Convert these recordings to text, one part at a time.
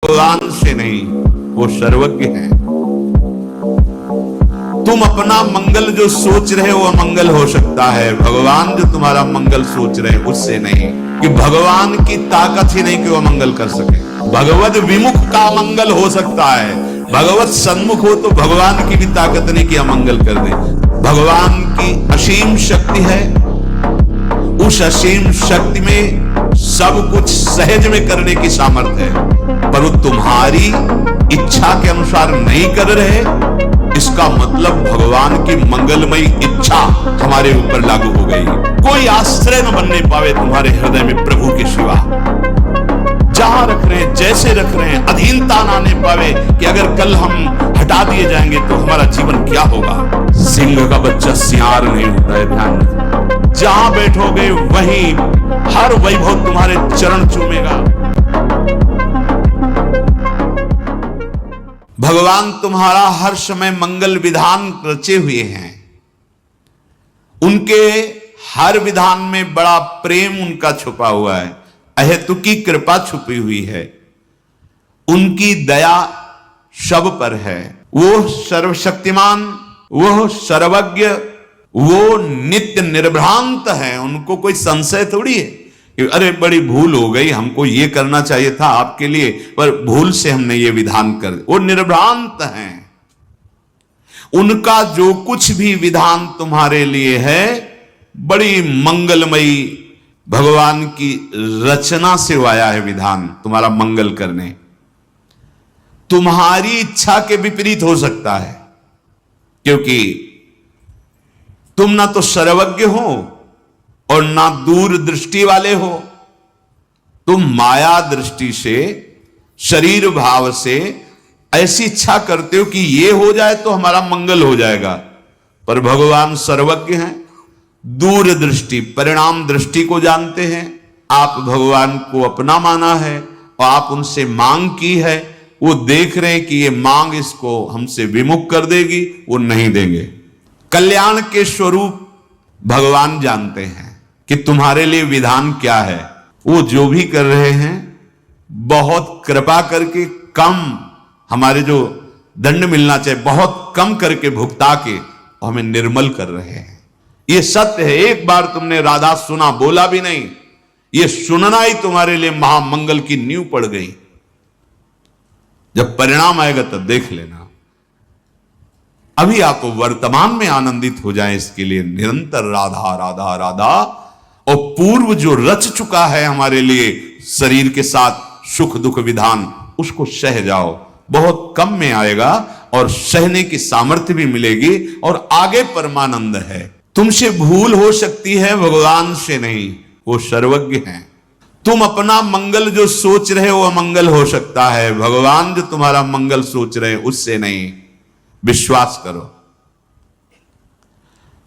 भगवान से नहीं, वो सर्वज्ञ है। तुम अपना मंगल जो सोच रहे हो अमंगल हो सकता है, भगवान जो तुम्हारा मंगल सोच रहे हैं उससे नहीं। कि भगवान की ताकत ही नहीं कि वो मंगल कर सके। भगवत विमुख का मंगल हो सकता है, भगवत सन्मुख हो तो भगवान की भी ताकत नहीं कि अमंगल कर दे। भगवान की असीम शक्ति है, उस असीम शक्ति में सब कुछ सहज में करने की सामर्थ्य है, पर वो तुम्हारी इच्छा के अनुसार नहीं कर रहे, इसका मतलब भगवान की मंगलमयी इच्छा हमारे ऊपर लागू हो गई। कोई आश्रय न बनने पावे तुम्हारे हृदय में प्रभु के सिवा। जहां रख रहे हैं, जैसे रख रहे हैं, अधीनता ना आने पावे कि अगर कल हम हटा दिए जाएंगे तो हमारा जीवन क्या होगा। सिंह का बच्चा सियार नहीं होता है, ध्यान रखना। जहां बैठोगे वहीं हर वैभव तुम्हारे चरण चूमेगा। भगवान तुम्हारा हर समय मंगल विधान रचे हुए हैं। उनके हर विधान में बड़ा प्रेम उनका छुपा हुआ है, अहेतुकी कृपा छुपी हुई है, उनकी दया सब पर है। वो सर्वशक्तिमान, वो सर्वज्ञ, वो नित्य निर्भ्रांत है। उनको कोई संशय थोड़ी है कि अरे बड़ी भूल हो गई, हमको ये करना चाहिए था आपके लिए, पर भूल से हमने ये विधान कर दिया। वो निर्भ्रांत हैं। उनका जो कुछ भी विधान तुम्हारे लिए है बड़ी मंगलमयी भगवान की रचना से आया है विधान, तुम्हारा मंगल करने। तुम्हारी इच्छा के विपरीत हो सकता है, क्योंकि तुम ना तो सर्वज्ञ हो और ना दूर दृष्टि वाले हो। तुम माया दृष्टि से, शरीर भाव से ऐसी इच्छा करते हो कि ये हो जाए तो हमारा मंगल हो जाएगा, पर भगवान सर्वज्ञ हैं, दूर दृष्टि परिणाम दृष्टि को जानते हैं। आप भगवान को अपना माना है और आप उनसे मांग की है, वो देख रहे हैं कि ये मांग इसको हमसे विमुख कर देगी, वो नहीं देंगे। कल्याण के स्वरूप भगवान जानते हैं कि तुम्हारे लिए विधान क्या है। वो जो भी कर रहे हैं बहुत कृपा करके कम, हमारे जो दंड मिलना चाहिए बहुत कम करके भुगता के हमें निर्मल कर रहे हैं। ये सत्य है। एक बार तुमने राधा सुना, बोला भी नहीं, ये सुनना ही तुम्हारे लिए महामंगल की नींव पड़ गई। जब परिणाम आएगा तब देख लेना। अभी आप वर्तमान में आनंदित हो जाएं, इसके लिए निरंतर राधा राधा राधा, और पूर्व जो रच चुका है हमारे लिए शरीर के साथ सुख दुख विधान, उसको सह जाओ। बहुत कम में आएगा और सहने की सामर्थ्य भी मिलेगी और आगे परमानंद है। तुमसे भूल हो सकती है, भगवान से नहीं, वो सर्वज्ञ हैं। तुम अपना मंगल जो सोच रहे हो अमंगल हो सकता है, भगवान जो तुम्हारा मंगल सोच रहे हैं उससे नहीं। विश्वास करो।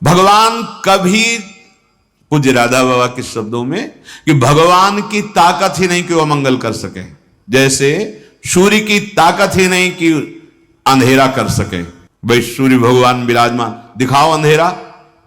भगवान कभी, पूज्य राधा बाबा के शब्दों में, कि भगवान की ताकत ही नहीं कि वो मंगल कर सके। जैसे सूर्य की ताकत ही नहीं कि अंधेरा कर सके। भाई सूर्य भगवान विराजमान, दिखाओ अंधेरा,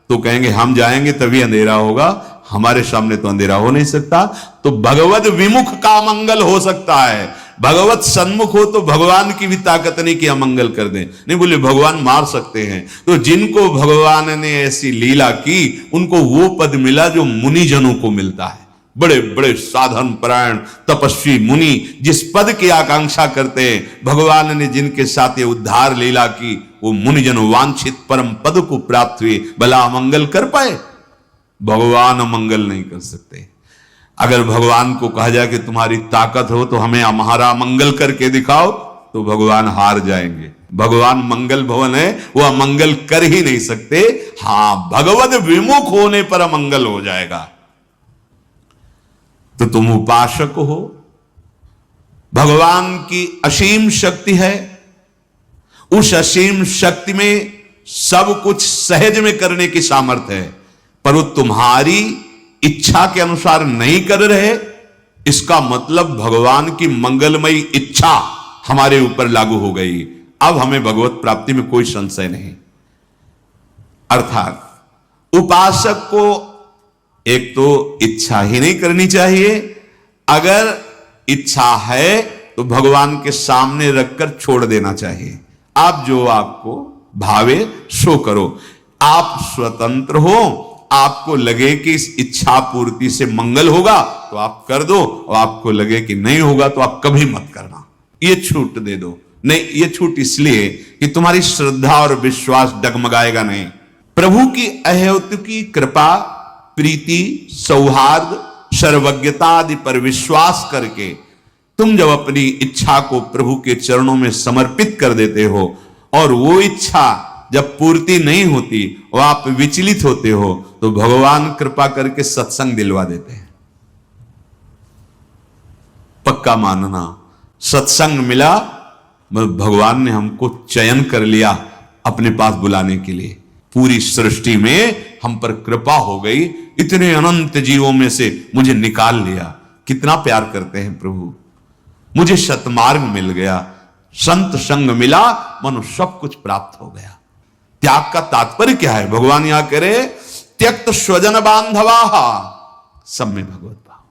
तो कहेंगे हम जाएंगे तभी अंधेरा होगा, हमारे सामने तो अंधेरा हो नहीं सकता। तो भगवत विमुख का मंगल हो सकता है, भगवत सन्मुख हो तो भगवान की भी ताकत नहीं कि अमंगल कर दें। नहीं बोले भगवान मार सकते हैं, तो जिनको भगवान ने ऐसी लीला की उनको वो पद मिला जो मुनिजनों को मिलता है। बड़े बड़े साधन परायण तपस्वी मुनि जिस पद की आकांक्षा करते हैं, भगवान ने जिनके साथ ये उद्धार लीला की, वो मुनिजन वांछित परम पद को प्राप्त हुए। भला अमंगल कर पाए? भगवान अमंगल नहीं कर सकते। अगर भगवान को कहा जाए कि तुम्हारी ताकत हो तो हमें हमारा मंगल करके दिखाओ, तो भगवान हार जाएंगे। भगवान मंगल भवन है, वो अमंगल कर ही नहीं सकते। हां, भगवत विमुख होने पर अमंगल हो जाएगा। तो तुम उपासक हो, भगवान की असीम शक्ति है, उस असीम शक्ति में सब कुछ सहज में करने की सामर्थ्य है, पर वो तुम्हारी इच्छा के अनुसार नहीं कर रहे, इसका मतलब भगवान की मंगलमयी इच्छा हमारे ऊपर लागू हो गई। अब हमें भगवत प्राप्ति में कोई संशय नहीं। अर्थात उपासक को एक तो इच्छा ही नहीं करनी चाहिए, अगर इच्छा है तो भगवान के सामने रखकर छोड़ देना चाहिए। आप जो आपको भावे सो करो। आप स्वतंत्र हो, आपको लगे कि इस इच्छा पूर्ति से मंगल होगा तो आप कर दो, और आपको लगे कि नहीं होगा तो आप कभी मत करना। ये छूट दे दो। नहीं, ये छूट इसलिए कि तुम्हारी श्रद्धा और विश्वास डगमगाएगा नहीं। प्रभु की अहेतुकी कृपा, प्रीति, सौहार्द, सर्वज्ञता आदि पर विश्वास करके तुम जब अपनी इच्छा को प्रभु के चरणों में समर्पित कर देते हो और वो इच्छा जब पूर्ति नहीं होती और आप विचलित होते हो, तो भगवान कृपा करके सत्संग दिलवा देते हैं। पक्का मानना, सत्संग मिला, भगवान ने हमको चयन कर लिया अपने पास बुलाने के लिए। पूरी सृष्टि में हम पर कृपा हो गई, इतने अनंत जीवों में से मुझे निकाल लिया। कितना प्यार करते हैं प्रभु। मुझे सतमार्ग मिल गया, संत संग मिला, मनो सब कुछ प्राप्त हो गया। त्याग का तात्पर्य क्या है? भगवान यहां करे त्यक्त स्वजन बांधवा, सब में भगवत भाव,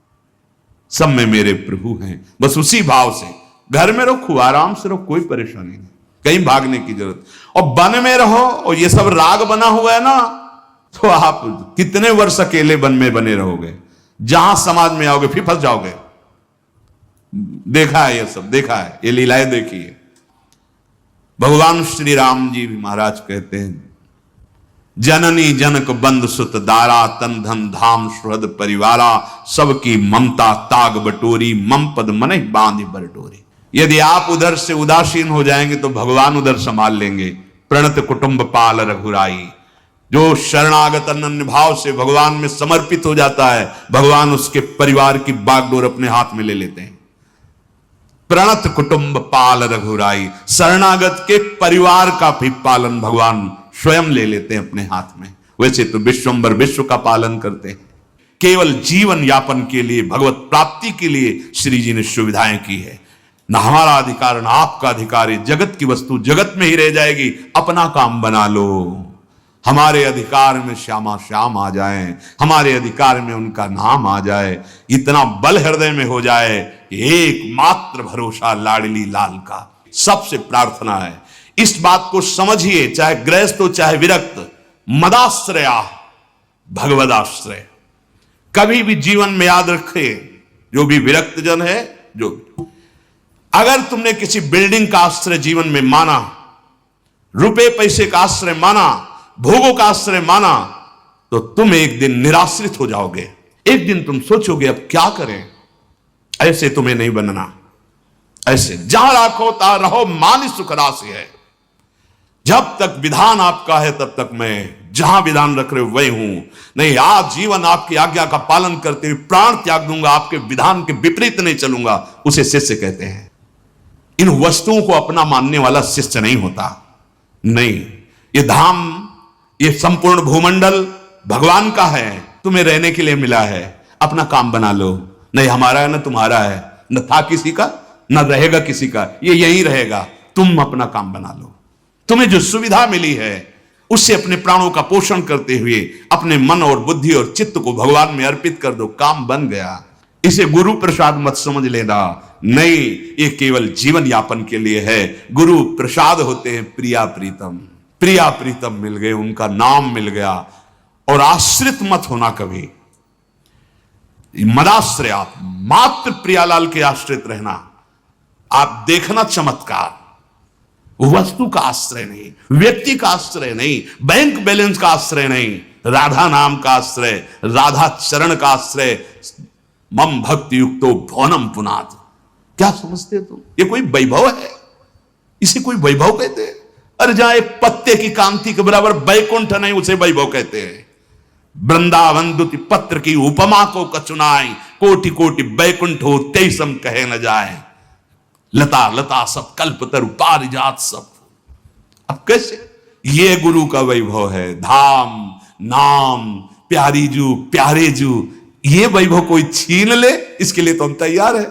सब में मेरे प्रभु हैं। बस उसी भाव से घर में रखो, आराम से रहो, कोई परेशानी नहीं, कहीं भागने की जरूरत। और वन में रहो और ये सब राग बना हुआ है ना, तो आप कितने वर्ष अकेले वन में बने रहोगे। जहां समाज में आओगे फिर फंस जाओगे। देखा है, ये सब देखा है, ये लीलाएं देखी है। भगवान श्री राम जी भी महाराज कहते हैं, जननी जनक बंद सुत दारा, तन धन धाम सुहृद परिवारा, सबकी ममता ताग बटोरी, मम पद मन बांध बरडोरी। यदि आप उधर से उदासीन हो जाएंगे तो भगवान उधर संभाल लेंगे। प्रणत कुटुंब पाल रघुराई, जो शरणागत अनन्य भाव से भगवान में समर्पित हो जाता है, भगवान उसके परिवार की बागडोर अपने हाथ में ले लेते हैं। प्रणत कुटुंब पाल रघुराई, शरणागत के परिवार का भी पालन भगवान स्वयं ले लेते हैं अपने हाथ में। वैसे तो विश्वंभर विश्व का पालन करते हैं। केवल जीवन यापन के लिए, भगवत प्राप्ति के लिए श्री जी ने सुविधाएं की है। ना हमारा अधिकार ना आपका अधिकार है। जगत की वस्तु जगत में ही रह जाएगी, अपना काम बना लो। हमारे अधिकार में श्यामा श्याम आ जाए, हमारे अधिकार में उनका नाम आ जाए, इतना बल हृदय में हो जाए कि एकमात्र भरोसा लाडली लाल का। सबसे प्रार्थना है इस बात को समझिए, चाहे गृहस्थ हो चाहे विरक्त, मदाश्रया भगवदाश्रय। कभी भी जीवन में याद रखे, जो भी विरक्त जन है, जो अगर तुमने किसी बिल्डिंग का आश्रय जीवन में माना, रुपए पैसे का आश्रय माना, भोगों का आश्रय माना, तो तुम एक दिन निराश्रित हो जाओगे। एक दिन तुम सोचोगे अब क्या करें। ऐसे तुम्हें नहीं बनना। ऐसे जहां राखो ता रहो, मान सुख राशि है। जब तक विधान आपका है तब तक मैं जहां विधान रख रहे हो वही हूं। नहीं, आज जीवन आपकी आज्ञा का पालन करते हुए प्राण त्याग दूंगा, आपके विधान के विपरीत नहीं चलूंगा, उसे शिष्य कहते हैं। इन वस्तुओं को अपना मानने वाला शिष्य नहीं होता। नहीं, ये धाम, ये संपूर्ण भूमंडल भगवान का है, तुम्हें रहने के लिए मिला है, अपना काम बना लो। नहीं हमारा है ना तुम्हारा है, न था किसी का न रहेगा किसी का, ये यहीं रहेगा। तुम अपना काम बना लो। तुम्हें जो सुविधा मिली है उससे अपने प्राणों का पोषण करते हुए अपने मन और बुद्धि और चित्त को भगवान में अर्पित कर दो, काम बन गया। इसे गुरु प्रसाद मत समझ लेना। नहीं, ये केवल जीवन यापन के लिए है। गुरु प्रसाद होते हैं प्रिया प्रीतम। प्रिया प्रीतम मिल गए, उनका नाम मिल गया। और आश्रित मत होना कभी। मदाश्रय, आप मात्र प्रियालाल के आश्रित रहना। आप देखना चमत्कार, वस्तु का आश्रय नहीं, व्यक्ति का आश्रय नहीं, बैंक बैलेंस का आश्रय नहीं, राधा नाम का आश्रय, राधा चरण का आश्रय। मम भक्ति युक्तो भवनम पुनाद। क्या समझते हो तुम? ये कोई वैभव है? इसे कोई वैभव कहते हैं? अरे जहां एक पत्ते की कांति के बराबर बैकुंठ नहीं, उसे वैभव कहते हैं। वृंदावन दुति पत्र की उपमा को कचुनाई, कोटि कोटि बैकुंठ हो तेईसम कहे न जाए। लता लता सब कल्प तरु पारिजात सब। अब कैसे? ये गुरु का वैभव है। धाम नाम प्यारी जू प्यारे जू, ये वैभव कोई छीन ले, इसके लिए तो हम तैयार है।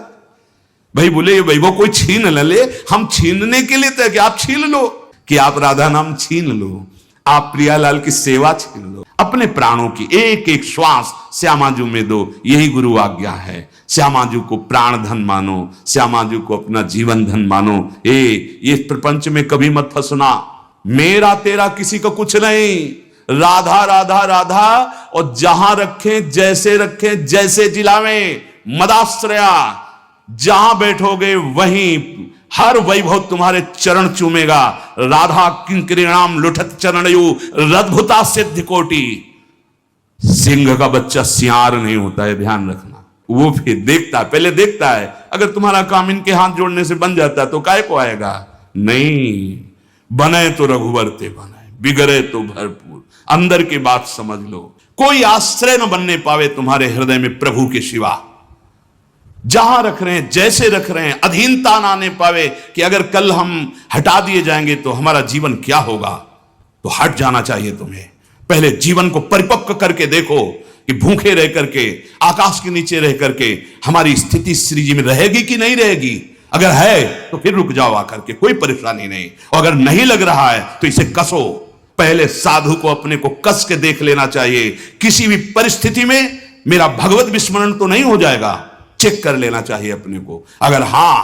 भाई बोले ये वैभव कोई छीन न ले, हम छीनने के लिए तय कि आप छीन लो, कि आप राधा नाम छीन लो, आप प्रियालाल की सेवा छीन लो, अपने प्राणों की एक एक श्वास श्यामाजू में दो, यही गुरु आज्ञा है। श्यामाजू को प्राण धन मानो, श्यामाजू को अपना जीवन धन मानो। ये प्रपंच में कभी मत फंसना, मेरा तेरा किसी को कुछ नहीं, राधा राधा राधा, और जहां रखें जैसे रखें जैसे जिलावें, मदाश्रया, जहां बैठोगे वहीं हर वैभव तुम्हारे चरण चूमेगा। राधा किंकरीणाम लुठत चरणयु रद्भुता सिद्ध कोटि। सिंह का बच्चा सियार नहीं होता है, ध्यान रखना। वो फिर देखता है, पहले देखता है, अगर तुम्हारा काम इनके हाथ जोड़ने से बन जाता है तो काय को आएगा? नहीं, बने तो रघुवर ते बने, बिगड़े तो भरपूर। अंदर की बात समझ लो, कोई आश्रय न बनने पावे तुम्हारे हृदय में प्रभु के सिवा। जहां रख रहे हैं जैसे रख रहे हैं, अधीनता ना आने पावे कि अगर कल हम हटा दिए जाएंगे तो हमारा जीवन क्या होगा। तो हट जाना चाहिए तुम्हें। पहले जीवन को परिपक्व करके देखो कि भूखे रह करके, आकाश के नीचे रह करके हमारी स्थिति श्री जी में रहेगी कि नहीं रहेगी। अगर है तो फिर रुक जाओ आकर के, कोई परेशानी नहीं। और अगर नहीं लग रहा है तो इसे कसो। पहले साधु को अपने को कस के देख लेना चाहिए, किसी भी परिस्थिति में मेरा भगवत विस्मरण तो नहीं हो जाएगा, चेक कर लेना चाहिए अपने को। अगर हां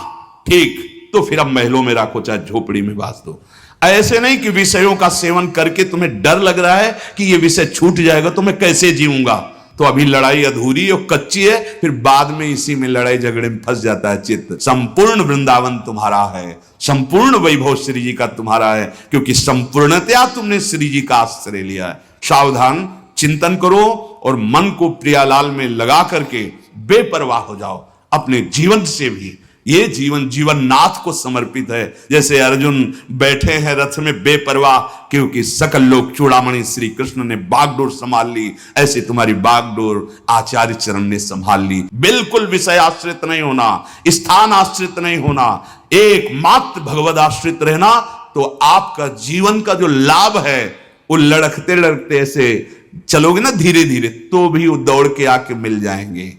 ठीक, तो फिर अब महलों में रखो चाहे झोपड़ी में बांध दो। ऐसे नहीं कि विषयों का सेवन करके तुम्हें डर लग रहा है कि ये विषय छूट जाएगा तो मैं कैसे जीऊंगा, तो अभी लड़ाई अधूरी और कच्ची है, फिर बाद में इसी में लड़ाई झगड़े में फंस जाता है चित्त। संपूर्ण वृंदावन तुम्हारा है, संपूर्ण वैभव श्री जी का तुम्हारा है, क्योंकि संपूर्णतया तुमने श्री जी का आश्रय लिया है। सावधान, चिंतन करो और मन को प्रियालाल में लगा करके बेपरवाह हो जाओ अपने जीवन से भी। ये जीवन जीवन नाथ को समर्पित है। जैसे अर्जुन बैठे हैं रथ में बेपरवाह, क्योंकि सकल लोक चूड़ामणि श्री कृष्ण ने बागडोर संभाल ली, ऐसे तुम्हारी बागडोर आचार्य चरण ने संभाल ली। बिल्कुल विषय आश्रित नहीं होना, स्थान आश्रित नहीं होना, एकमात्र भगवद आश्रित रहना, तो आपका जीवन का जो लाभ है वो लड़कते लड़कते ऐसे चलोगे ना धीरे धीरे, तो भी वो दौड़ के आके मिल जाएंगे।